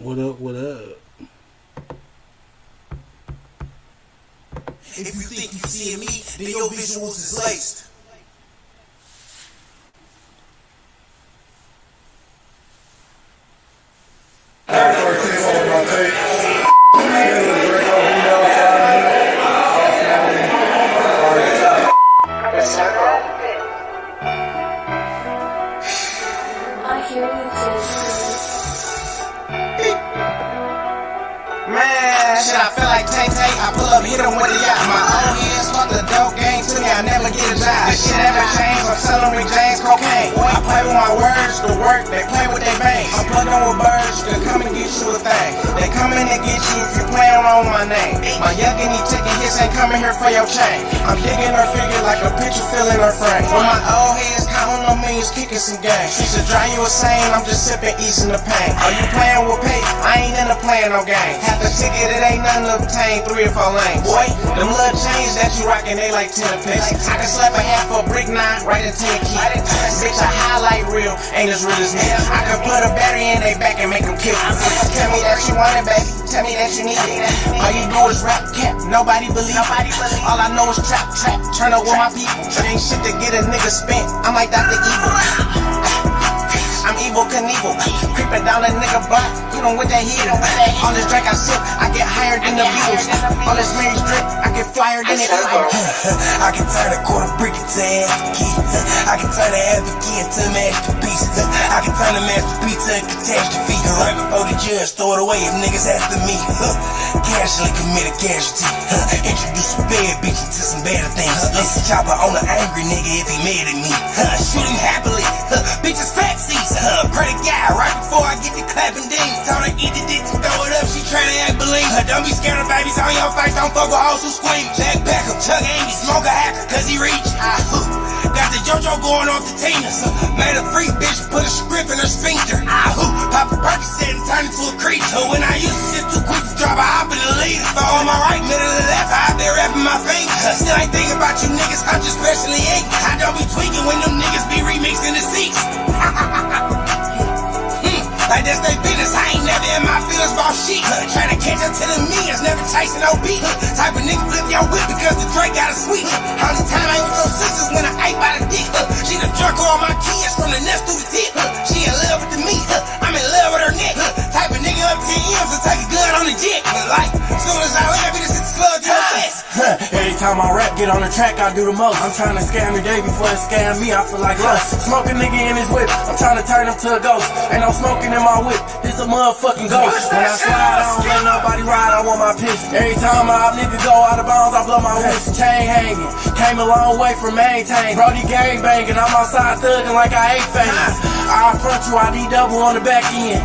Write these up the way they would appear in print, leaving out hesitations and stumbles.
What up, what up? If you think you see me, then your visuals is laced. Shit, I feel like Tay-Tay, I pull up, hit him with the yacht. My old head start the dope game to me, I never get a job. This shit ever changed, I'm selling Rick James cocaine. I play with my words, the work, they play with their veins. I'm plugged on with birds, they come and get you a thing. They come in to get you if you playing on my name. My youngin', he taking hits, ain't coming here for your chain. I'm digging her figure like a picture filling her frame. When my old head's counting on millions, kicking some games. She should drive you insane, I'm just sipping, easing the pain. Are you playing with pay? I ain't into playing no game. Half the ticket, it ain't nothing to obtain, 3 or 4 lanes. Boy, them little chains that you rockin', they like 10 a piece. I can slap a half a brick 9 right into a key. Bitch, a highlight reel ain't as real as me. I can put a battery in they back and make them kick. Tell me that you want it, baby. Tell me that you need it. All you do is rap, cap, nobody believe. All I know is trap, turn up with my people. Ain't shit to get a nigga spent. I'm like Dr. Evil. I'm evil Knievel, creeping down a nigga block, hit him with that heater. All this drink I sip, I get higher than the Beatles. All this Mary's drip, I get flyer than the Eagles. I can turn a quarter brick into an half a key. I can turn a half a key into a masterpiece. I can turn a masterpiece to a catastrophe. Right before the judge throw it away if niggas after me. Casually commit a casualty. Introduce some bad bitches to some better things. This a chopper on an angry nigga if he mad at me. Shoot him happily. Bitches fat seats. Credit guy, right before I get the clapping ding. Told her eat the dick and throw it up, she tryna act believe. Don't be scared of babies on your face, don't fuck with hoes who scream. Jack Beckham, Chuck Amy, smoke a hacker cause he reach. Got the JoJo going off the Tina's. Made a freak bitch, put a script in her sphincter. Pop a Percocet and turn into a creature. When I used to sit too quick to drop, I hop in the lead. Throw on my right, middle of the left, I out there rapping my fingers. Still ain't thinking about you niggas, I'm just specially ink. I don't be tweaking when them niggas be remixing the seats. Like that's they business, I ain't never in my feelings about shit. Trying to catch up to the millions, never chasing no beat. Type of nigga flip your whip because the Drake got a sweet. Only time I ain't with your sisters when I ate by the dick. She the jerk all my kids from the nest through the tip. She in love with the meat, I'm in love with her neck. Type of nigga up 10 years and take a gun on the jet. But like, soon as I land, we just hit the slug to the chest. Every time I rap, get on the track, I do the most. I'm trying to scam the day before it scam me, I feel like lust. Smoke a nigga in his whip, I'm trying to turn him to a ghost. Ain't no smoking in my whip, it's a motherfucking ghost. When I slide, I don't let nobody ride, I want my pistol. Every time a nigga go out of bounds, I blow my wrist. Chain hanging, came a long way from maintain. Brody gang banging, I'm outside thugging like I ate famous. I front you, I need double on the back end.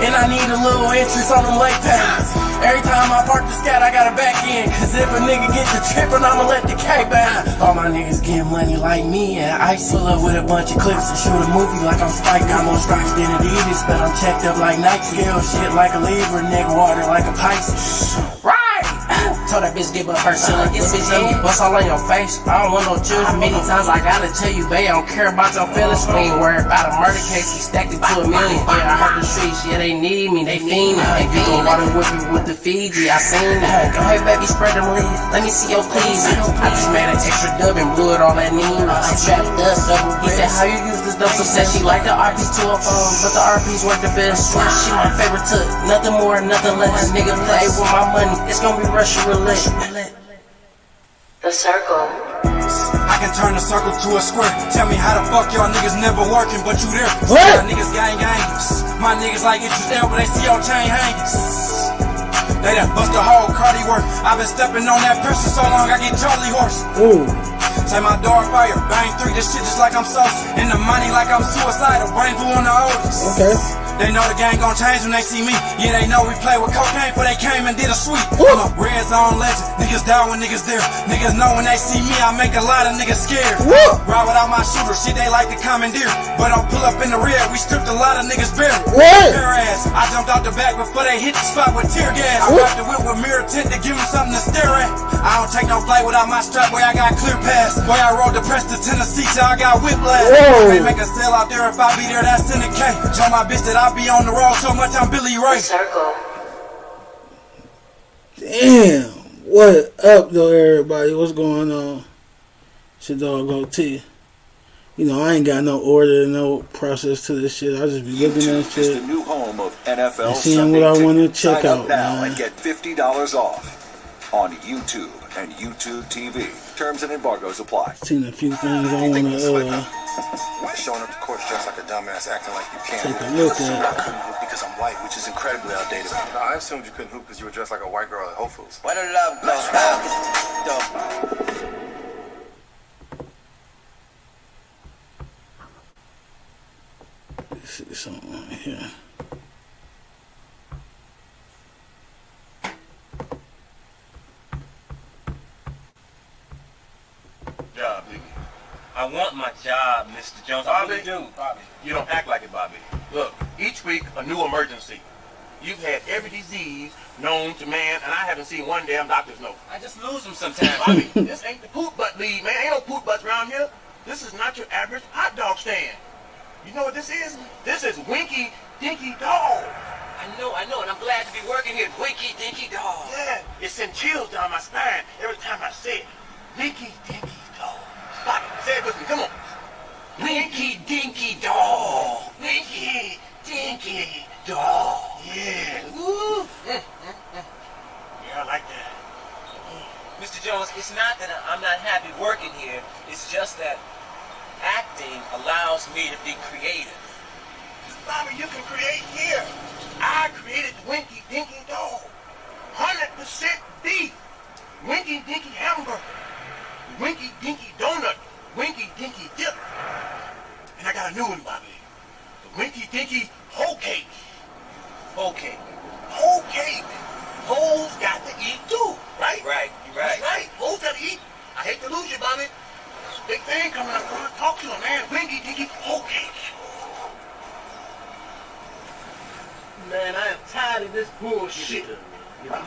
And I need a little interest on them late payments. Every time I park the scat, I got a back end. Cause if a nigga get to trippin', I'ma let the K bang. All my niggas get money like me, and ice full up with a bunch of clips and shoot a movie like I'm Spike. Got more stripes than Adidas, but I'm checked up like Nike. Scale shit like a Libra, nigga water like a Pisces. Right! Told that bitch give up her son. This bitch let me bust all on your face. I don't want no children. Many times I gotta tell you, babe, I don't care about your feelings. We ain't worried about a murder case. We stacked it to $1 million. Yeah, I heard the streets. Yeah, they need me. They fiendin'. If you gon' water with me with the Fiji, I seen it. Go ahead, baby, spread them leaves. Let me see your please. I just made an extra dub and blew it all that Nina. She trapped us double. He said, how you use this dope? She said she like the RP204, but the RPs work the best. She my favorite took. Nothing more, nothing less. Nigga play with my money. It's gonna be Russian roulette. The circle. I can turn a circle to a square. Tell me how the fuck y'all niggas never working, but you there. Y'all niggas gang gangers. My niggas like interest there, but they see your chain hangers. They done bust the whole cardi work. I been stepping on that pressure so long I get Charlie horse. Say my door fire, bang 3, this shit just like I'm sauce. In the money like I'm suicidal, brain blue on the oldest. Okay. They know the gang gon' change when they see me. Yeah, they know we play with cocaine before they came and did a sweep. I'm a red zone legend. Niggas down when niggas there. Niggas know when they see me, I make a lot of niggas scared. Ride without my shooter, shit they like to commandeer. But I'll pull up in the rear, we stripped a lot of niggas bare. Bare ass. I jumped out the back before they hit the spot with tear gas. I wrapped the whip with mirror tint to give them something to stare at. I don't take no flight without my strap, boy, I got clear pass. Boy, I rode the press to Tennessee till I got whiplash. Can't make a sale out there if I be there, that's in the K. Show my bitch that I be on the road so much I'm Billy The Ray. circle. Damn. What up, though, everybody? What's going on? It's your dog OT. You know, I ain't got no order, no process to this shit. I just be looking at YouTube is the shit new home of NFL and seeing Sunday what I want to Ticket. check Sign up out, now man. and get $50 off on YouTube and YouTube TV. Terms and embargoes apply. Seen a few things I want to Showing up to court dressed like a dumbass, acting like you can't. take a look I at. couldn't hoop because I'm white, which is incredibly outdated. No, I assumed you couldn't hoop because you were dressed like a white girl at Whole Foods. Where the love goes down. Let's see something right here. Job, nigga. I want my job, Mr. Jones. I really do. Bobby, you don't act like it, Bobby. Look, each week a new emergency. You've had every disease known to man, and I haven't seen one damn doctor's note. I just lose them sometimes, Bobby. This ain't the poop butt league, man. Ain't no poop butts around here. This is not your average hot dog stand. You know what this is? This is Winky Dinky Dog. I know, and I'm glad to be working here. Winky Dinky Dog. Yeah, it sends chills down my spine every time I say it. Winky Dinky Dog. Bobby, say it with me, come on. Winky Dinky Dog. Winky Dinky Dog. Yeah. Woo. Yeah, I like that. Mr. Jones, it's not that I'm not happy working here. It's just that acting allows me to be creative. Bobby, you can create here. I created the Winky Dinky Dog. 100% beef. Winky Dinky hamburger. Winky Dinky donut. Winky Dinky dip. And I got a new one, Bobby. The Winky Dinky whole cake. Whole cake. Whole cake. Hoes got to eat too, right? Right, you're right. That's right. Hoes got to eat. I hate to lose you, Bobby. Big thing coming up. I want to talk to him, man. Winky Dinky whole cake. Man, I am tired of this bullshit.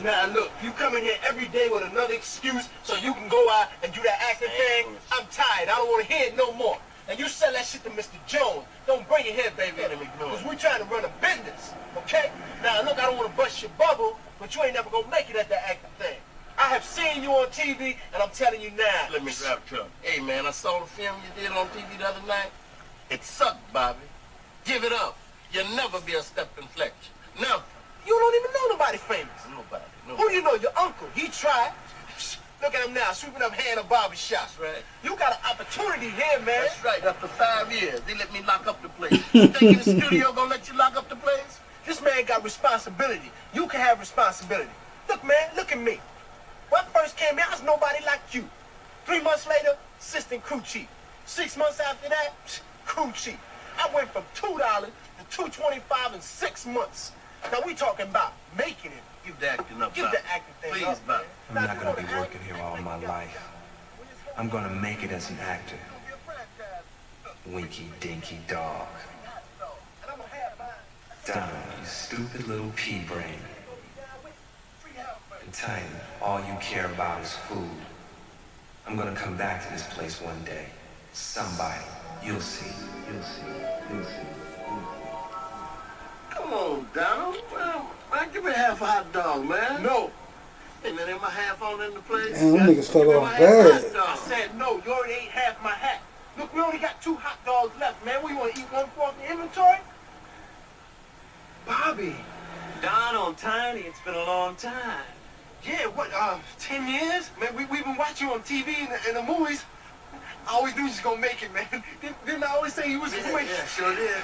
Now look, you come in here every day with another excuse so you can go out and do that acting thing. I'm tired. I don't want to hear it no more. And you sell that shit to Mr. Jones. Don't bring it here, baby. Because we're trying to run a business, okay? Now look, I don't want to bust your bubble, but you ain't never gonna make it at that acting thing. I have seen you on TV, and I'm telling you now. Let me grab a cup. Hey, man, I saw the film you did on TV the other night. It sucked, Bobby. Give it up. You'll never be a step inflection. Never. You don't even know nobody famous. Nobody. Who you know? Your uncle. He tried. Look at him now, sweeping up hair in a barber shop. That's right. You got an opportunity here, man. That's right. After 5 years, they let me lock up the place. You think in the studio gonna let you lock up the place? This man got responsibility. You can have responsibility. Look, man, look at me. When I first came here, I was nobody like you. 3 months later, assistant crew chief. 6 months after that, crew chief. I went from $2 to $2.25 in 6 months. Now we talking about making it. Give the acting up. Give the acting thing please, up, man. I'm not going to be working here all my life. I'm going to make it as an actor. Winky Dinky Dog. Donna, you stupid little pea brain. And Tiny, all you care about is food. I'm going to come back to this place one day. Somebody. You'll see. You'll see. You'll see. Come on, Donald. Well, man, give me half a hot dog, man. No. Hey, man, ain't my half on in the place? Damn, them niggas fell off I bad. said no. You already ate half my hat. Look, we only got 2 hot dogs left, man. We want to eat one for the inventory? Bobby. Donald, Tiny, it's been a long time. Yeah, what, 10 years? Man, we've been watching you on TV and the movies. I always knew you was going to make it, man. Didn't I always say you was quick? Yeah, sure did.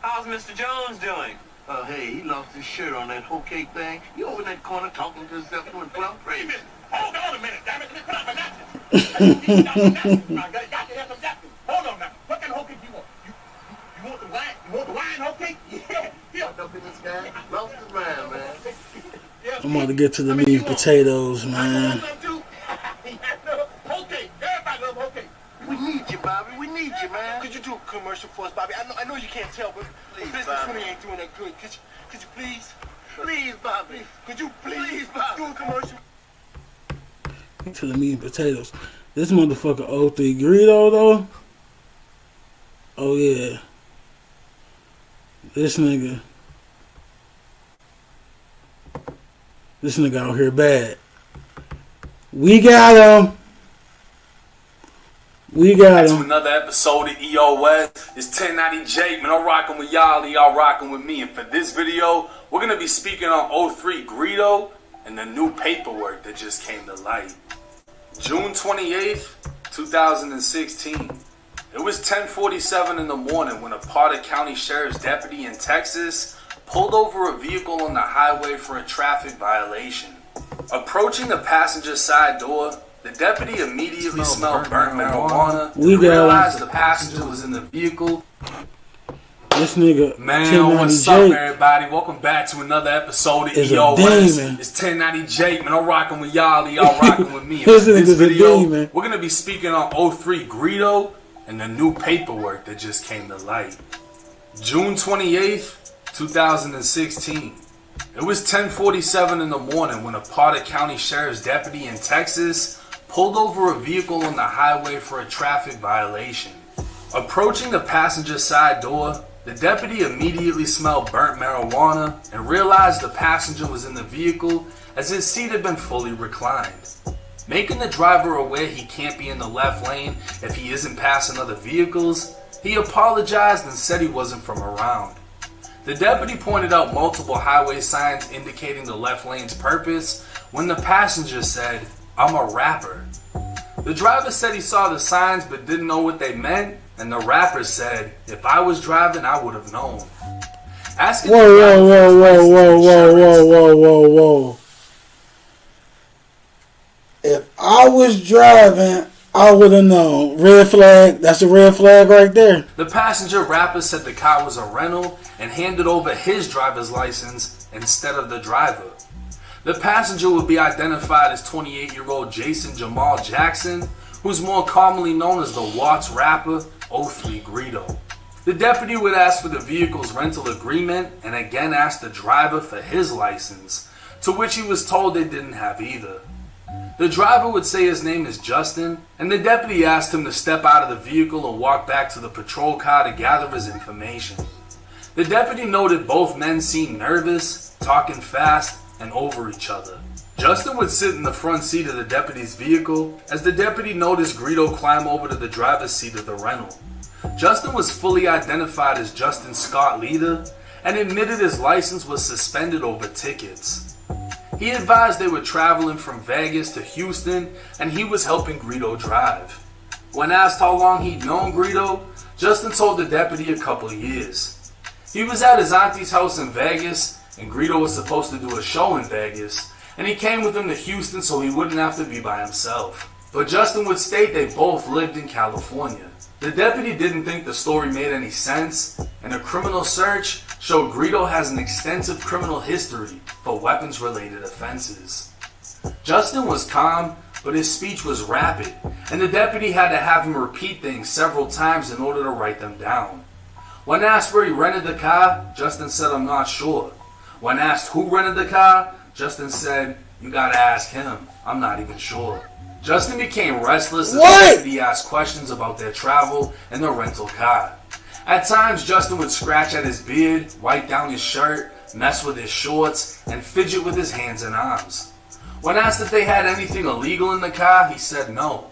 How's Mr. Jones doing? Oh, hey, he lost his shirt on that whole cake thing. You over in that corner talking to yourself doing plumb crazy. Hold on a minute, damn it. Let me put out my napkins. I got to have some napkins. Hold on now. What kind of whole cake you want? You want the wine? You want the wine whole cake? Yeah. Here. Look at this guy. Lost his mind, man. I'm about to get to the meat and potatoes, man. Okay, everybody love whole cake. We need you, Bobby. We need you, man. Could you do a commercial for us, Bobby? I know you can't tell, but please, the business really ain't doing that good. Could you please? Please, Bobby. Could you please, Bobby, do a commercial? To the meat and potatoes. This motherfucker 03 Greedo though. Oh yeah. This nigga out here bad. We got him. To another episode of EOS. It's 1090 Jake, man. I'm rocking with y'all, and y'all rocking with me. And for this video, we're gonna be speaking on 03 Greedo and the new paperwork that just came to light. June 28th, 2016. It was 10:47 in the morning when a Potter County Sheriff's deputy in Texas pulled over a vehicle on the highway for a traffic violation. Approaching the passenger side door, the deputy immediately smelled burnt marijuana and realized the passenger was in the vehicle. This nigga, man, what's up, everybody? Welcome back to another episode of EOS. It's 1090 Jake, man. I'm rocking with y'all, and y'all rocking with me. In this video, we're gonna be speaking on 03 Greedo and the new paperwork that just came to light. June 28th, 2016. It was 10:47 in the morning when a Potter County Sheriff's deputy in Texas pulled over a vehicle on the highway for a traffic violation. Approaching the passenger side door, the deputy immediately smelled burnt marijuana and realized the passenger was in the vehicle as his seat had been fully reclined. Making the driver aware he can't be in the left lane if he isn't passing other vehicles, he apologized and said he wasn't from around. The deputy pointed out multiple highway signs indicating the left lane's purpose when the passenger said, "I'm a rapper." The driver said he saw the signs but didn't know what they meant, and the rapper said, "If I was driving, I would have known." Asking Whoa. If I was driving, I would have known. Red flag. That's a red flag right there. The passenger rapper said the car was a rental and handed over his driver's license instead of the driver. The passenger would be identified as 28-year-old Jason Jamal Jackson, who's more commonly known as the Watts rapper 03 Greedo. The deputy would ask for the vehicle's rental agreement and again ask the driver for his license, to which he was told they didn't have either. The driver would say his name is Justin, and the deputy asked him to step out of the vehicle and walk back to the patrol car to gather his information. The deputy noted both men seemed nervous, talking fast, and over each other. Justin would sit in the front seat of the deputy's vehicle as the deputy noticed Greedo climb over to the driver's seat of the rental. Justin was fully identified as Justin Scott Leader and admitted his license was suspended over tickets. He advised they were traveling from Vegas to Houston and he was helping Greedo drive. When asked how long he'd known Greedo, Justin told the deputy a couple of years. He was at his auntie's house in Vegas and Greedo was supposed to do a show in Vegas, and he came with him to Houston so he wouldn't have to be by himself. But Justin would state they both lived in California. The deputy didn't think the story made any sense, and a criminal search showed Greedo has an extensive criminal history for weapons-related offenses. Justin was calm, but his speech was rapid, and the deputy had to have him repeat things several times in order to write them down. When asked where he rented the car, Justin said, "I'm not sure." When asked who rented the car, Justin said, "You gotta ask him. I'm not even sure." Justin became restless as the deputy asked questions about their travel and the rental car. At times, Justin would scratch at his beard, wipe down his shirt, mess with his shorts, and fidget with his hands and arms. When asked if they had anything illegal in the car, he said no.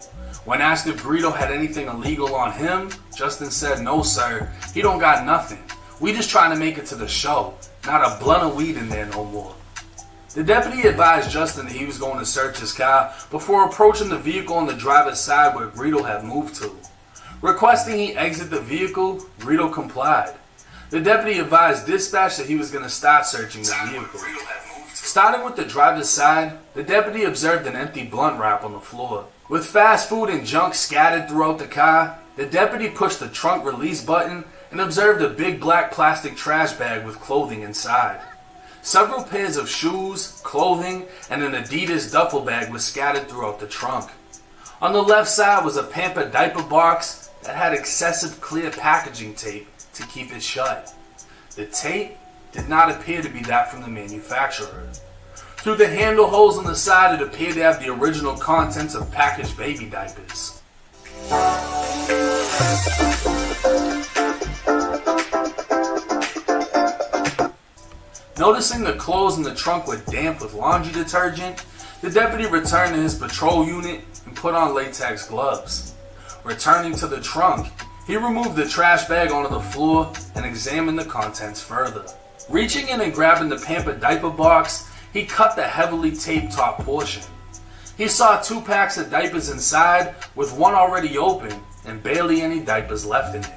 When asked if Greedo had anything illegal on him, Justin said, "No, sir. He don't got nothing. We just trying to make it to the show. Not a blunt of weed in there no more." The deputy advised Justin that he was going to search his car before approaching the vehicle on the driver's side where Greedo had moved to. Requesting he exit the vehicle, Greedo complied. The deputy advised dispatch that he was going to start searching the vehicle. Starting with the driver's side, the deputy observed an empty blunt wrap on the floor. With fast food and junk scattered throughout the car, the deputy pushed the trunk release button and observed a big black plastic trash bag with clothing inside. Several pairs of shoes, clothing, and an Adidas duffel bag were scattered throughout the trunk. On the left side was a Pamper diaper box that had excessive clear packaging tape to keep it shut. The tape did not appear to be that from the manufacturer. Through the handle holes on the side, it appeared to have the original contents of packaged baby diapers. Noticing the clothes in the trunk were damp with laundry detergent, the deputy returned to his patrol unit and put on latex gloves. Returning to the trunk, he removed the trash bag onto the floor and examined the contents further. Reaching in and grabbing the pampered diaper box, he cut the heavily taped top portion. He saw 2 packs of diapers inside, with one already open and barely any diapers left in it.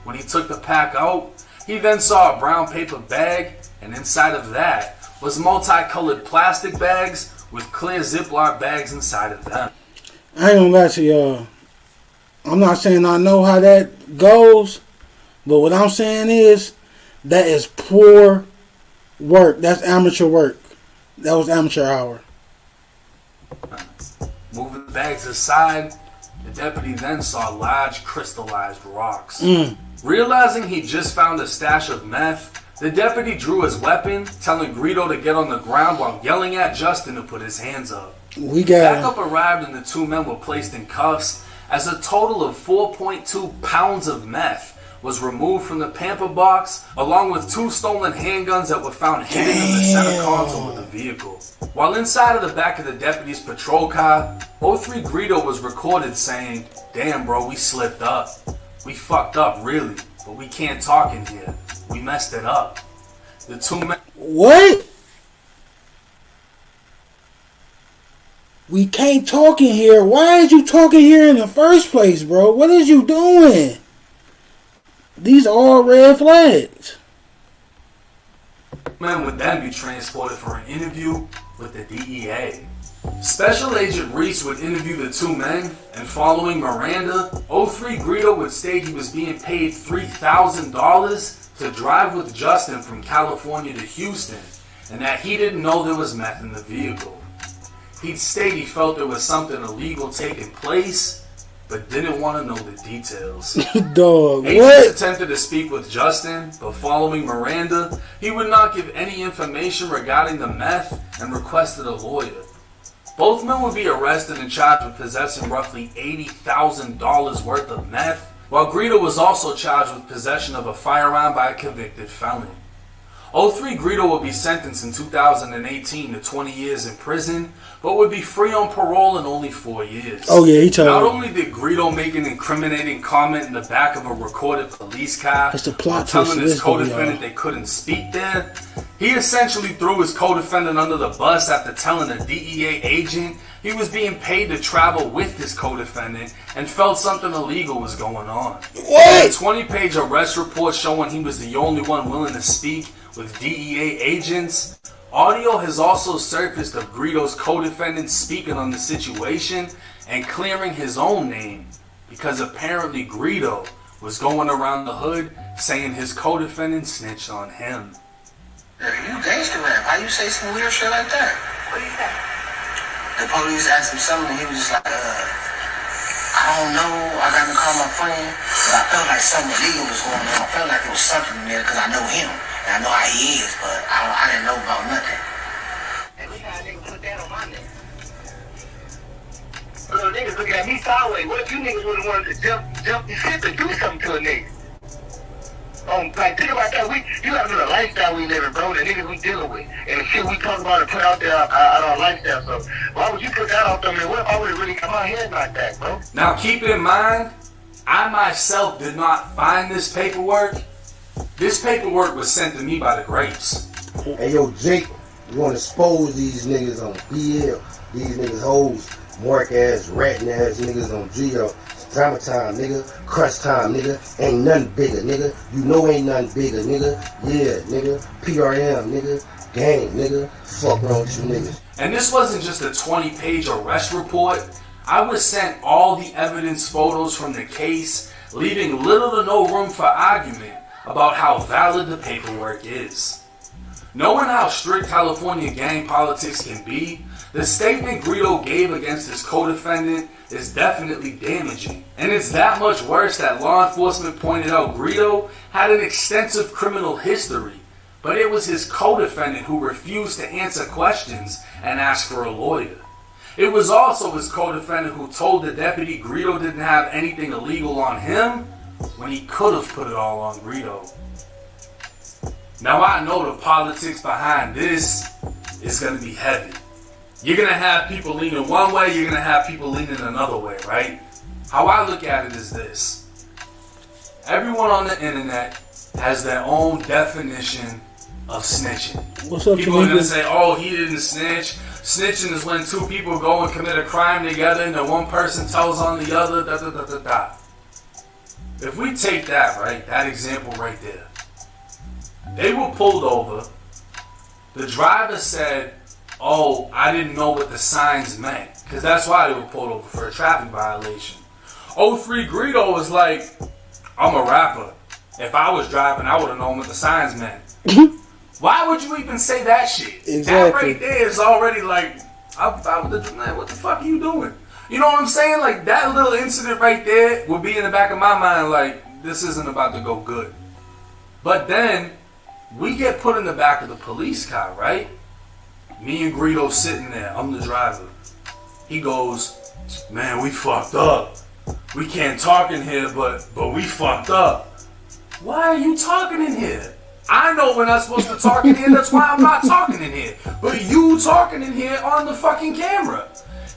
When he took the pack out, he then saw a brown paper bag, and inside of that was multicolored plastic bags with clear Ziploc bags inside of them. I ain't gonna lie to y'all. I'm not saying I know how that goes, but what I'm saying is that is poor work. That's amateur work. That was amateur hour. Moving the bags aside, the deputy then saw large crystallized rocks. Realizing he just found a stash of meth, the deputy drew his weapon, telling Greedo to get on the ground while yelling at Justin to put his hands up. Backup arrived and the 2 men were placed in cuffs as a total of 4.2 pounds of meth was removed from the pamper box, along with 2 stolen handguns that were found hidden in the center console of the vehicle. While inside of the back of the deputy's patrol car, 03 Greedo was recorded saying, "Damn bro, we slipped up. We fucked up really, but we can't talk in here. We messed it up." The 2 men... What? We can't talk in here. Why is you talking here in the first place, bro? What is you doing? These are all red flags. Men would then be transported for an interview with the DEA. Special Agent Reese would interview the 2 men, and following Miranda, 03 Greedo would state he was being paid $3,000 to drive with Justin from California to Houston, and that he didn't know there was meth in the vehicle. He'd state he felt there was something illegal taking place, but didn't want to know the details. Dog, Agents attempted to speak with Justin, but following Miranda, he would not give any information regarding the meth and requested a lawyer. Both men would be arrested and charged with possessing roughly $80,000 worth of meth, while Greedo was also charged with possession of a firearm by a convicted felon. 03 Greedo would be sentenced in 2018 to 20 years in prison, but would be free on parole in only 4 years. Oh yeah, he told Not me. only did Greedo make an incriminating comment in the back of a recorded police car, It's the plot telling twist of his this movie, co-defendant they couldn't speak there, he essentially threw his co-defendant under the bus after telling a DEA agent he was being paid to travel with his co-defendant and felt something illegal was going on. What? A 20-page arrest report showing he was the only one willing to speak with DEA agents. Audio has also surfaced of Greedo's co-defendant speaking on the situation and clearing his own name because apparently Greedo was going around the hood saying his co-defendant snitched on him. You gangster rap. How you say some weird shit like that? What do you say? The police asked him something and he was just like, I don't know. I got to call my friend. But I felt like something illegal was going on. I felt like there was something in there because I know him. And I know how he is, but I didn't know about nothing. And we had a nigga put that on my name. Little niggas looking at me sideways. What if you niggas would have wanted to jump the ship and do something to a nigga? Like, think about that. You gotta know the lifestyle we living, bro. The niggas we dealing with. And the shit we talk about and put out there out our lifestyle. So, why would you put that out there, man? What if I would have really got my head like that, bro? Now keep in mind, I myself did not find this paperwork. This paperwork was sent to me by the Grapes. Hey yo, Jake, you wanna expose these niggas on BL. These niggas hoes, mark ass, ratting ass niggas on GL. Drama time, nigga. Crush time, nigga. Ain't nothing bigger, nigga. You know ain't nothing bigger, nigga. Yeah, nigga. PRM, nigga. Gang, nigga. Fuck wrong with you niggas. And this wasn't just a 20-page arrest report. I was sent all the evidence photos from the case, leaving little to no room for argument about how valid the paperwork is. Knowing how strict California gang politics can be, the statement Greedo gave against his co-defendant is definitely damaging. And it's that much worse that law enforcement pointed out Greedo had an extensive criminal history, but it was his co-defendant who refused to answer questions and ask for a lawyer. It was also his co-defendant who told the deputy Greedo didn't have anything illegal on him when he could have put it all on Greedo. Now I know the politics behind this is going to be heavy. You're going to have people leaning one way, you're going to have people leaning another way, right? How I look at it is this. Everyone on the internet has their own definition of snitching. What's up, people are going to say, oh, he didn't snitch. Snitching is when two people go and commit a crime together and then one person tells on the other, da da da da da. If we take that, right, that example right there, they were pulled over. The driver said, oh, I didn't know what the signs meant. Because that's why they were pulled over, for a traffic violation. 03 Greedo was like, I'm a rapper. If I was driving, I would have known what the signs meant. Why would you even say that shit? Exactly. That right there is already like, man, what the fuck are you doing? You know what I'm saying? Like, that little incident right there would be in the back of my mind like, this isn't about to go good. But then, we get put in the back of the police car, right? Me and Greedo sitting there. I'm the driver. He goes, man, we fucked up. We can't talk in here, but we fucked up. Why are you talking in here? I know we're not supposed to talk in here. That's why I'm not talking in here. But you talking in here on the fucking camera.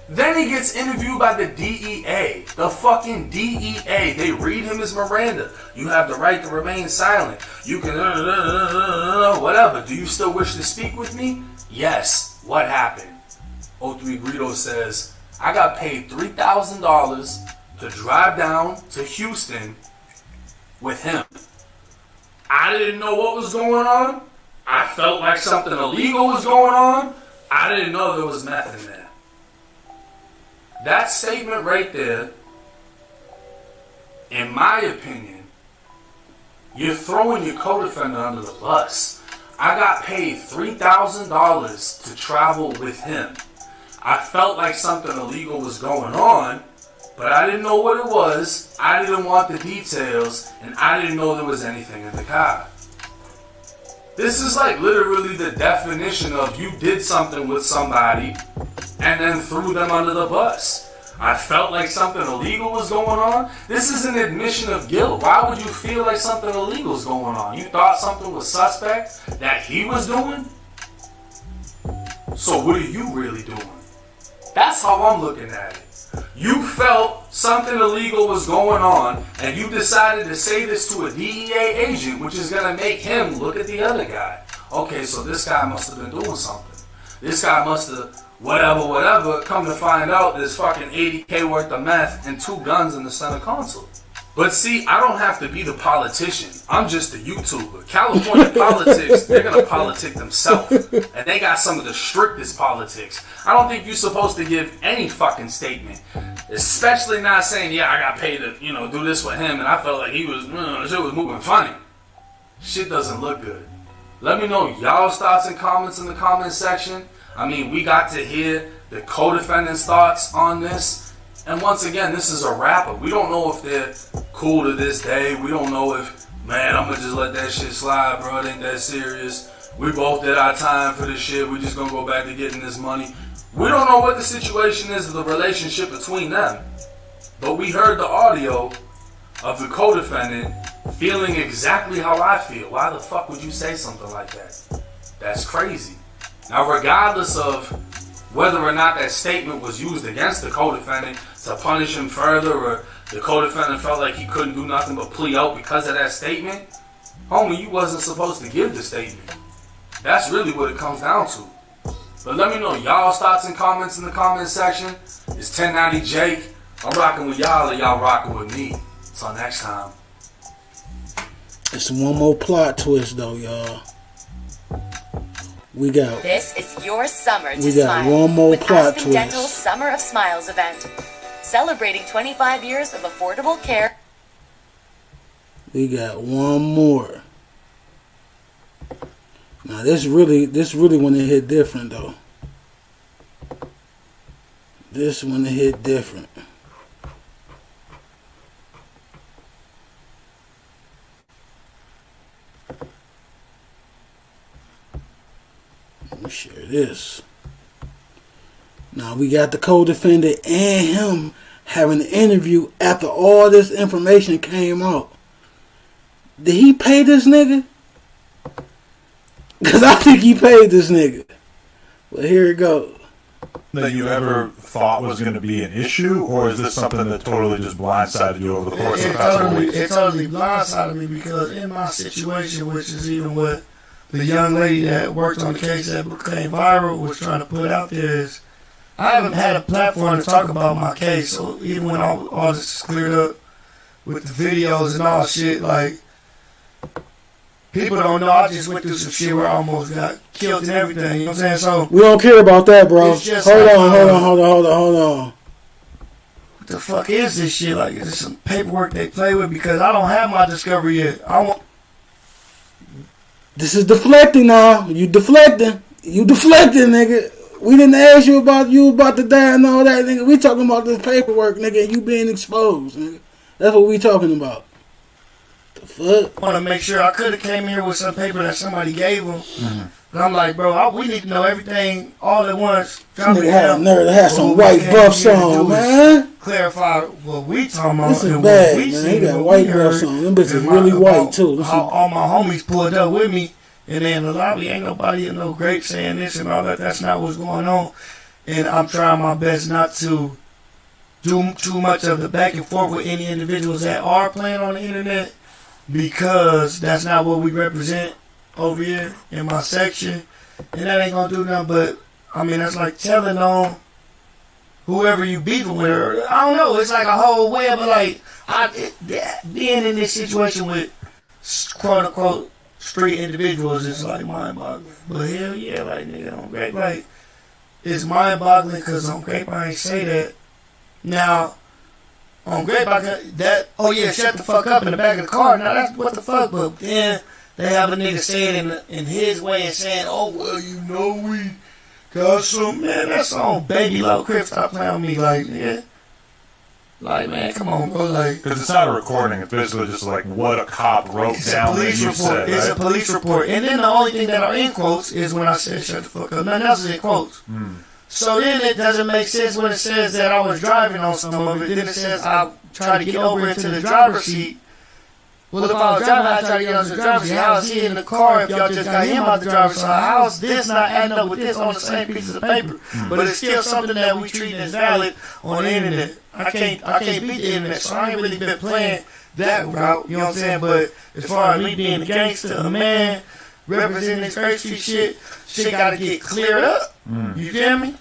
Then he gets interviewed by the DEA. The fucking DEA. They read him as Miranda. You have the right to remain silent. You can whatever. Do you still wish to speak with me? Yes. What happened? 03 Greedo says, I got paid $3,000 to drive down to Houston with him. I didn't know what was going on. I felt like something illegal was going on. I didn't know there was meth in there. That statement right there, in my opinion, you're throwing your co-defendant under the bus. I got paid $3,000 to travel with him. I felt like something illegal was going on, but I didn't know what it was. I didn't want the details, and I didn't know there was anything in the car. This is like literally the definition of you did something with somebody and then threw them under the bus. I felt like something illegal was going on. This is an admission of guilt. Why would you feel like something illegal is going on? You thought something was suspect that he was doing? So what are you really doing? That's how I'm looking at it. You felt something illegal was going on, and you decided to say this to a DEA agent, which is going to make him look at the other guy. Okay, so this guy must have been doing something. This guy must have, whatever, come to find out there's fucking $80K worth of meth and 2 guns in the center console. But see, I don't have to be the politician. I'm just a YouTuber. California politics, they're going to politic themselves. And they got some of the strictest politics. I don't think you're supposed to give any fucking statement. Especially not saying, yeah, I got paid to, do this with him. And I felt like shit was moving funny. Shit doesn't look good. Let me know y'all's thoughts and comments in the comment section. I mean, we got to hear the co-defendant's thoughts on this. And once again, this is a rapper. We don't know if they're cool to this day. We don't know if, man, I'm going to just let that shit slide, bro. It ain't that serious. We both did our time for this shit. We just going to go back to getting this money. We don't know what the situation is of the relationship between them. But we heard the audio of the co-defendant feeling exactly how I feel. Why the fuck would you say something like that? That's crazy. Now, regardless of whether or not that statement was used against the co-defendant to punish him further, or the co-defendant felt like he couldn't do nothing but plea out because of that statement, homie, you wasn't supposed to give the statement. That's really what it comes down to. But let me know y'all's thoughts and comments in the comment section. It's 1090 Jake. I'm rocking with y'all, and y'all rocking with me. Until next time. It's one more plot twist though, y'all. We got This is your summer to we got smile one more with plot Aspen twist. Dental's Summer of Smiles event, celebrating 25 years of affordable care. We got one more. Now this really when it hit different though. This one it hit different. Let me share this. Now we got the co-defendant and him having an interview after all this information came out. Did he pay this nigga? Because I think he paid this nigga. But here it goes. That you ever thought was going to be an issue, or is this something that totally just blindsided you over the course of the past couple weeks? It totally blindsided me because in my situation, which is even what the young lady that worked on the case that became viral was trying to put out there is, I haven't had a platform to talk about my case. So even when all this is cleared up with the videos and all shit, like, people don't know I just went through some shit where I almost got killed and everything. You know what I'm saying? So we don't care about that, bro. Hold on. What the fuck is this shit? Like, is this some paperwork they play with? Because I don't have my discovery yet. This is deflecting now. You deflecting, nigga. We didn't ask you about to die and all that, nigga. We talking about this paperwork, nigga, and you being exposed, nigga. That's what we talking about. The fuck? I want to make sure I could have came here with some paper that somebody gave them. But I'm like, bro, we need to know everything all at once. This nigga had a nerve to have some white buffs on, man. Clarify what we talking about. This is bad, man. He got white buffs on. Them bitches really white, too. All my homies pulled up with me. And then the lobby, ain't nobody in no grape saying this and all that. That's not what's going on. And I'm trying my best not to do too much of the back and forth with any individuals that are playing on the internet, because that's not what we represent over here in my section. And that ain't gonna do nothing but, I mean, that's like telling on whoever you beefing with. Or, I don't know. It's like a whole web of like, being in this situation with quote unquote street individuals is like mind-boggling. But hell yeah, like, nigga, on Grape, like, it's mind-boggling because on Grape I ain't say that. Now, on Grape I can, oh yeah, shut the fuck up in the back of the car. Now that's what the fuck, but then they have a nigga say it in his way and saying, oh, well, you know we got some, man, that's on Baby Low Crip, stop playing with me, like, yeah. Like, man, come on, bro. Like, because it's not a recording. It's basically just like what a cop wrote down that you said. It's a police report. And then the only thing that are in quotes is when I said shut the fuck up. Nothing else is in quotes. So then it doesn't make sense when it says that I was driving on some of it. Then it says I tried to get over into the driver's seat. Well, if I was driving, I tried to get into the driver's seat. How is he in the car if y'all just got him out the driver's seat? How is this not adding up with this on the same pieces of paper? But it's still something that we treat as valid on the internet. I can't beat the internet, so I ain't really been playing that route, you know what I'm saying? But as far as me being a gangster, a man, representing this crazy shit gotta get cleared up. You feel me?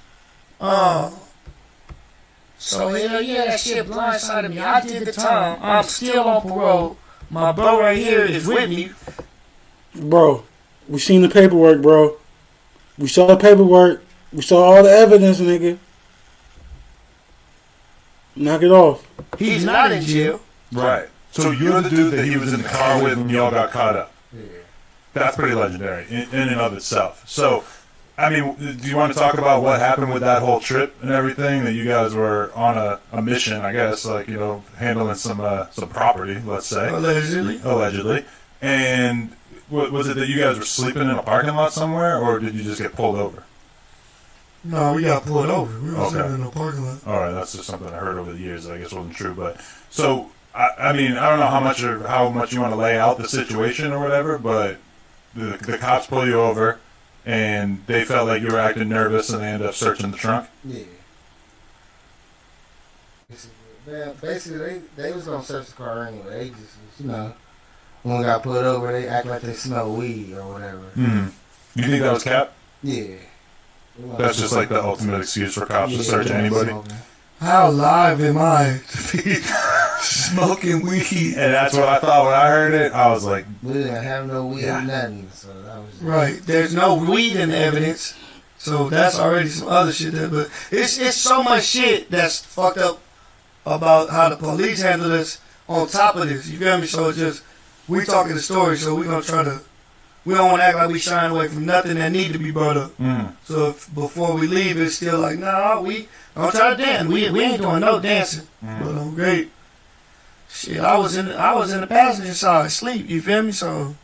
So hell yeah, that shit blindsided me. I did the time. I'm still on parole. My bro right here is with me. Bro, we seen the paperwork, bro. We saw the paperwork. We saw all the evidence, nigga. Knock it off. He's not in jail. Right. So you're the dude that he was in the car with and y'all got caught up. Yeah. That's pretty legendary in and of itself. So, I mean, do you want to talk about what happened with that whole trip and everything? That you guys were on a mission, I guess, like, you know, handling some property, let's say. Allegedly. And was it that you guys were sleeping in a parking lot somewhere, or did you just get pulled over? No, we got pulled over. We were sleeping in a parking lot. All right, that's just something I heard over the years that I guess wasn't true. But so, I mean, I don't know how much you want to lay out the situation or whatever, but the cops pull you over, and they felt like you were acting nervous, and they ended up searching the trunk. Yeah. Basically, they was gonna search the car anyway. They just, you know, when we got pulled over, they act like they smell weed or whatever. You think that was cap? Yeah. That's just like the ultimate excuse for cops to search anybody. How live am I to be smoking weed? And that's what I thought when I heard it. I was like, we didn't have no weed or nothing. So that was right. There's no weed in the evidence. So that's already some other shit there. But it's so much shit that's fucked up about how the police handle this on top of this. You feel me? So it's just, we talking the story, so we gonna try to, we don't want to act like we shying away from nothing that need to be brought up. So if, before we leave, it's still like, nah, we don't try to dance. We ain't doing no dancing. But I'm great. Shit, I was in the passenger side asleep. You feel me? So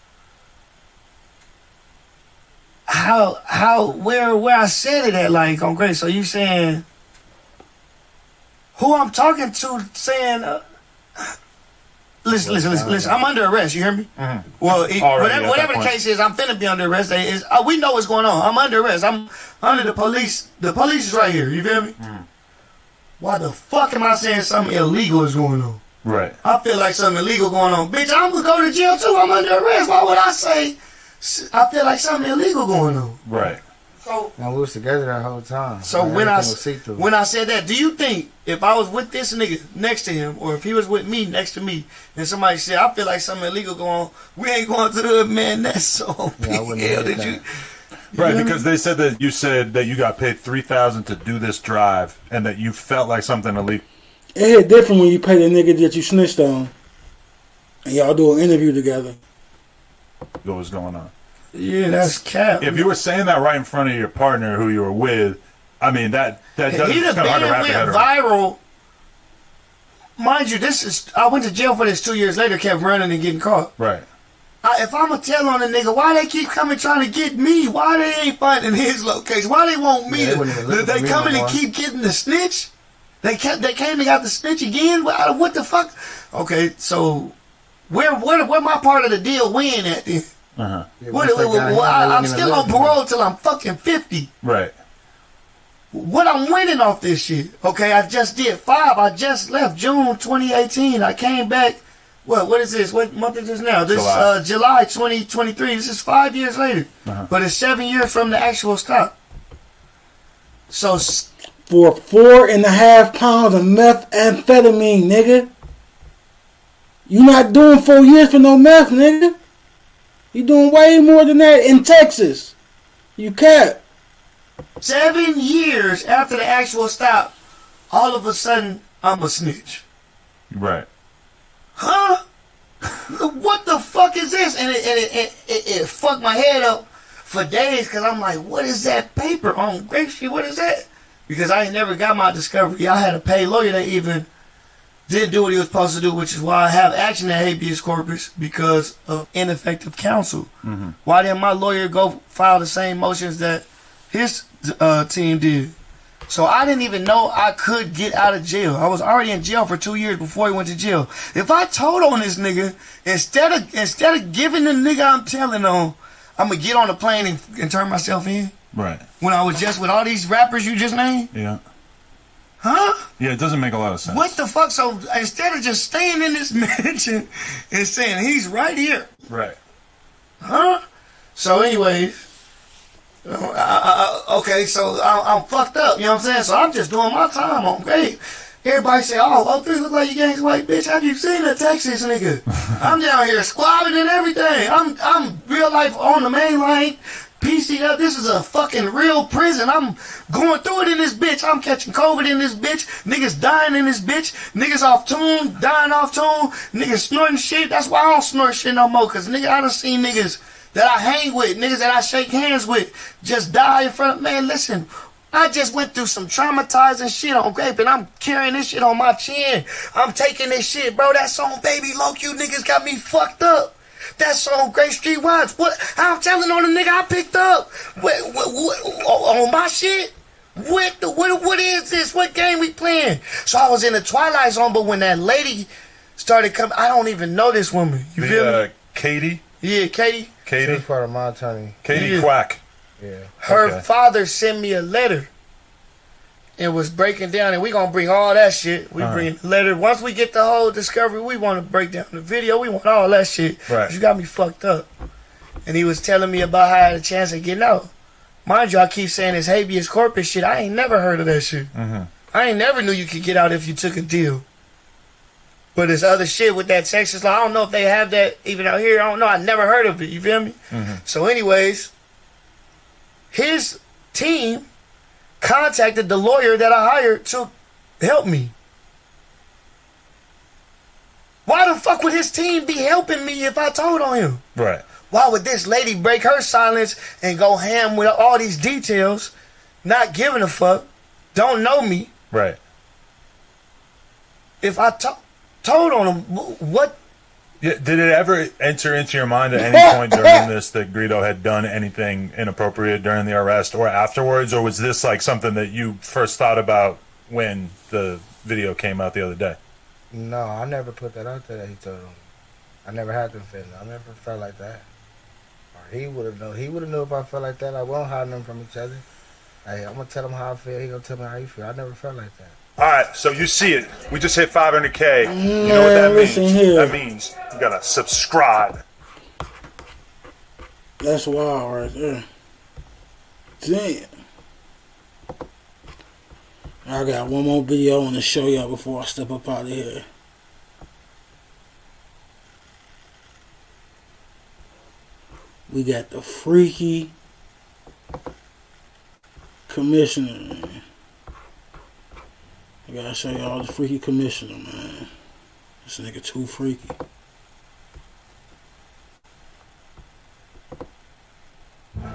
where I said it at, like, on great. So you saying who I'm talking to saying Listen. I'm under arrest. You hear me? Mm-hmm. Well, Whatever the case is, I'm finna be under arrest. We know what's going on. I'm under arrest. I'm under the police. The police is right here. You feel me? Mm-hmm. Why the fuck am I saying something illegal is going on? Right. I feel like something illegal going on. Bitch, I'm gonna go to jail too. I'm under arrest. Why would I say I feel like something illegal going on? Right. So and we was together that whole time. So like, when I said that, do you think if I was with this nigga next to him, or if he was with me next to me, and somebody said I feel like something illegal going on, we ain't going to the hood, man? That's so yeah, I wouldn't hell, did that. you? Right, because they said that you said that you got paid $3,000 to do this drive, and that you felt like something illegal. It hit different when you pay the nigga that you snitched on, and y'all do an interview together. What was going on? Yeah, that's cap. If you were saying that right in front of your partner who you were with, I mean that does kind of hard to wrap your head around. Viral. Mind you, I went to jail for this 2 years later. Kept running and getting caught. Right. If I'm gonna tell on a nigga, why they keep coming trying to get me? Why they ain't finding his location? Why they want me? They coming and keep getting the snitch. They came and got the snitch again. What the fuck? Okay, so where my part of the deal win at then? Uh-huh. I'm still on parole till I'm fucking 50. Right. What I'm winning off this shit? Okay, I just did 5. I just left June 2018. I came back. What is this? What month is this now? This July 2023. This is 5 years later. Uh-huh. But it's 7 years from the actual stop. So for 4.5 pounds of methamphetamine, nigga. You not doing 4 years for no meth, nigga. You doing way more than that in Texas. You cap. 7 years after the actual stop, all of a sudden, I'm a snitch. Right. Huh? What the fuck is this? And it fucked my head up for days because I'm like, what is that paper on Grape Street? What is that? Because I ain't never got my discovery. I had a paid lawyer that even didn't do what he was supposed to do, which is why I have action at habeas corpus because of ineffective counsel. Mm-hmm. Why didn't my lawyer go file the same motions that his team did? So I didn't even know I could get out of jail. I was already in jail for 2 years before he went to jail. If I told on this nigga, instead of giving the nigga I'm telling on, I'm gonna get on a plane and turn myself in. Right. When I was just with all these rappers you just named. Yeah. Huh? Yeah, it doesn't make a lot of sense. What the fuck? So instead of just staying in this mansion and saying he's right here. Right. Huh? So anyways, okay, so I'm fucked up, you know what I'm saying? So I'm just doing my time on great. Everybody say, oh, O3 look like you gangsta white bitch. Have you seen a Texas nigga? I'm down here squabbing and everything. I'm real life on the main line. PC'd up. This is a fucking real prison. I'm going through it in this bitch. I'm catching COVID in this bitch. Niggas dying in this bitch. Niggas off tune, dying off tune. Niggas snorting shit. That's why I don't snort shit no more. Cause nigga, I done seen niggas that I hang with, niggas that I shake hands with, just die in front of, man, listen, I just went through some traumatizing shit on Grape, and I'm carrying this shit on my chin. I'm taking this shit, bro. That song, Baby Loke, you niggas got me fucked up. That song, Great Street Watch. What? I'm telling on the nigga I picked up. What on my shit? What is this? What game we playing? So I was in the Twilight Zone, but when that lady started coming, I don't even know this woman. You feel me? Katie? Yeah, Katie. Katie? She's part of my attorney. Katie Quack. Yeah. Her father sent me a letter and was breaking down, and we gonna bring all that shit. We bring the letter. Once we get the whole discovery, we want to break down the video. We want all that shit. Right. You got me fucked up. And he was telling me about how I had a chance of getting out. Mind you, I keep saying this habeas corpus shit. I ain't never heard of that shit. Mm-hmm. I ain't never knew you could get out if you took a deal. But there's other shit with that Texas law. I don't know if they have that even out here. I don't know. I never heard of it. You feel me? Mm-hmm. So anyways, his team contacted the lawyer that I hired to help me. Why the fuck would his team be helping me if I told on him? Right. Why would this lady break her silence and go ham with all these details, not giving a fuck, don't know me? Right. If I told on him, what? Yeah, did it ever enter into your mind at any point during this that Greedo had done anything inappropriate during the arrest or afterwards, or was this like something that you first thought about when the video came out the other day? No, I never put that out there that he told him. I never had them feeling. I never felt like that. Or he would have known. He would have known if I felt like that. I won't hide them from each other. Hey, I'm gonna tell him how I feel. He gonna tell me how he feel. I never felt like that. All right, so you see it. We just hit 500K. You know what that means? That means you gotta subscribe. That's wild right there. Damn. I got one more video I want to show y'all before I step up out of here. We got the freaky commissioner, man. I gotta show y'all the freaky commissioner, man. This nigga too freaky.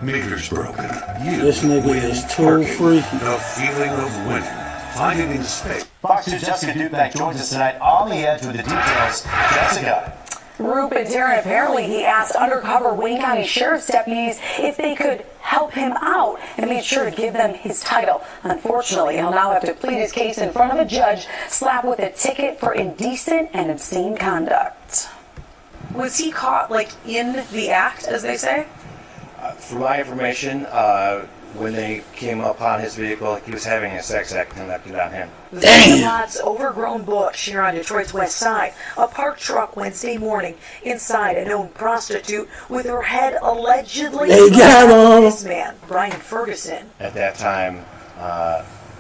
Meters broken. This nigga is too freaky. The feeling of winning. Find it in space. Fox 2's Jessica Duback joins us tonight on the edge with the details. Jessica. Roop and Darren, apparently he asked undercover Wayne County Sheriff's deputies if they could help him out and made sure to give them his title. Unfortunately, he'll now have to plead his case in front of a judge, slapped with a ticket for indecent and obscene conduct. Was he caught, like, in the act, as they say? From my information, when they came upon his vehicle, he was having a sex act conducted on him. Vacant lots, overgrown bush here on Detroit's west side. A parked truck Wednesday morning. Inside, a known prostitute with her head allegedly. They got him. This man, Brian Ferguson. At that time,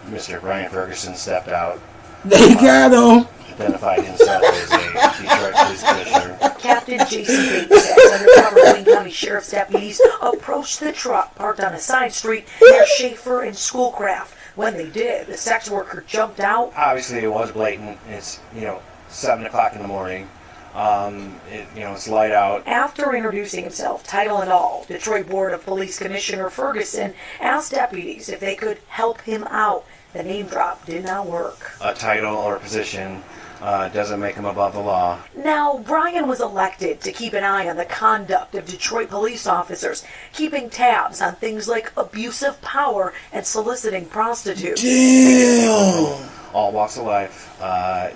Mr. Brian Ferguson stepped out. They got him. Identified himself as a Detroit police commissioner. Captain Jason Bates says undercover Wayne County Sheriff's deputies approached the truck parked on a side street near Schaefer and Schoolcraft. When they did, the sex worker jumped out. Obviously, it was blatant. It's 7 o'clock in the morning. It's light out. After introducing himself, title and all, Detroit Board of Police Commissioner Ferguson asked deputies if they could help him out. The name drop did not work. A title or a position doesn't make him above the law. Now, Brian was elected to keep an eye on the conduct of Detroit police officers, keeping tabs on things like abuse of power and soliciting prostitutes. Damn! All walks of life.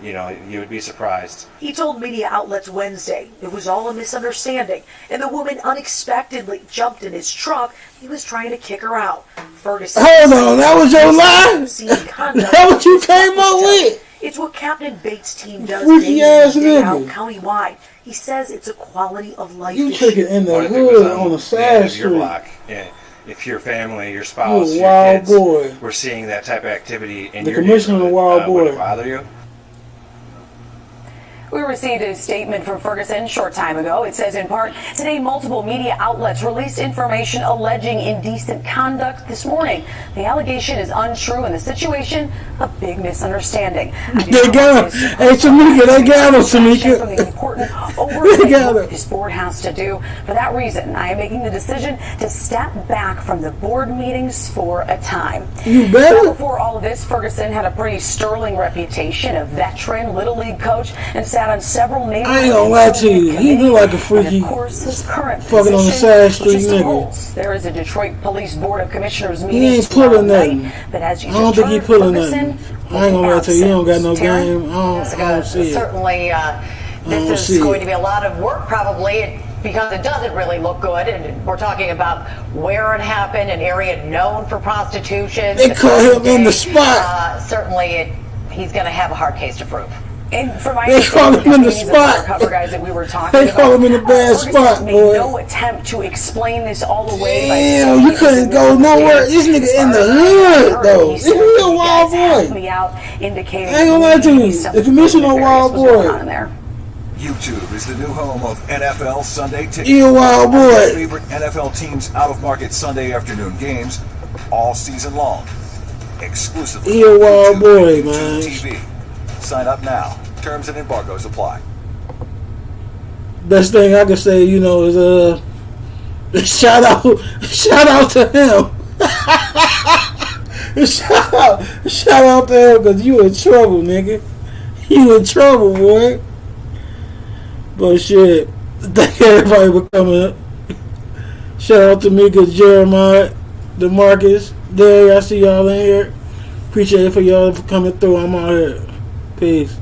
You would be surprised. He told media outlets Wednesday it was all a misunderstanding, and the woman unexpectedly jumped in his truck. He was trying to kick her out. Ferguson. Hold on, that was your lie? That what you came up with? It's what Captain Bates' team does Freaky ass day out nigga. Countywide. He says it's a quality of life You issue. took it in the hood on the side Your street. block. If your family, your spouse, You a your wild kids boy. were seeing that type of activity in The your commissioner a wild would it boy. bother you? We received a statement from Ferguson a short time ago. It says in part, today multiple media outlets released information alleging indecent conduct this morning. The allegation is untrue and the situation a big misunderstanding. They got him. Hey, Tamika, they got him, Tamika. From the important They got oversight him. this board has to do. For that reason, I am making the decision to step back from the board meetings for a time. You better. Now, before all of this, Ferguson had a pretty sterling reputation, a veteran Little League coach, and sat on several neighborhood. I ain't gonna lie to you. He look like a freaky And of course, his current fucking on the position, side which street is the nigga. rules. There is a Detroit Police Board of Commissioners meeting He ain't tomorrow pulling night, nothing. but as you I don't just think he heard, pulling Ferguson nothing. I ain't gonna lie to you. He don't got no Taryn? game. I don't see it. Certainly, don't this see is going it. to be a lot of work, probably, because it doesn't really look good. And we're talking about where it happened, an area known for prostitution. They caught him in the spot. Certainly, he's going to have a hard case to prove. And from my They caught him in the deputies and spot. undercover guys that we were talking They caught him in a bad Ferguson spot, made boy. no attempt to explain this all the way. Damn, you couldn't go nowhere. This nigga in the hood, though. This nigga a wild boy. Me out, indicating I ain't gonna lie to you. The commissioner a wild boy. YouTube is the new home of NFL Sunday Ticket. You a wild boy. Your favorite NFL teams' out-of-market Sunday afternoon games all season long. Exclusively. He a wild on boy, YouTube man. TV. Sign up now. Terms and embargoes apply. Best thing I can say, is shout out to him. shout out to him, because you in trouble, nigga. You in trouble, boy. But shit, thank everybody for coming. Shout out to Mika, Jeremiah, DeMarcus, Derry. I see y'all in here. Appreciate it for y'all for coming through. I'm out here. Peace.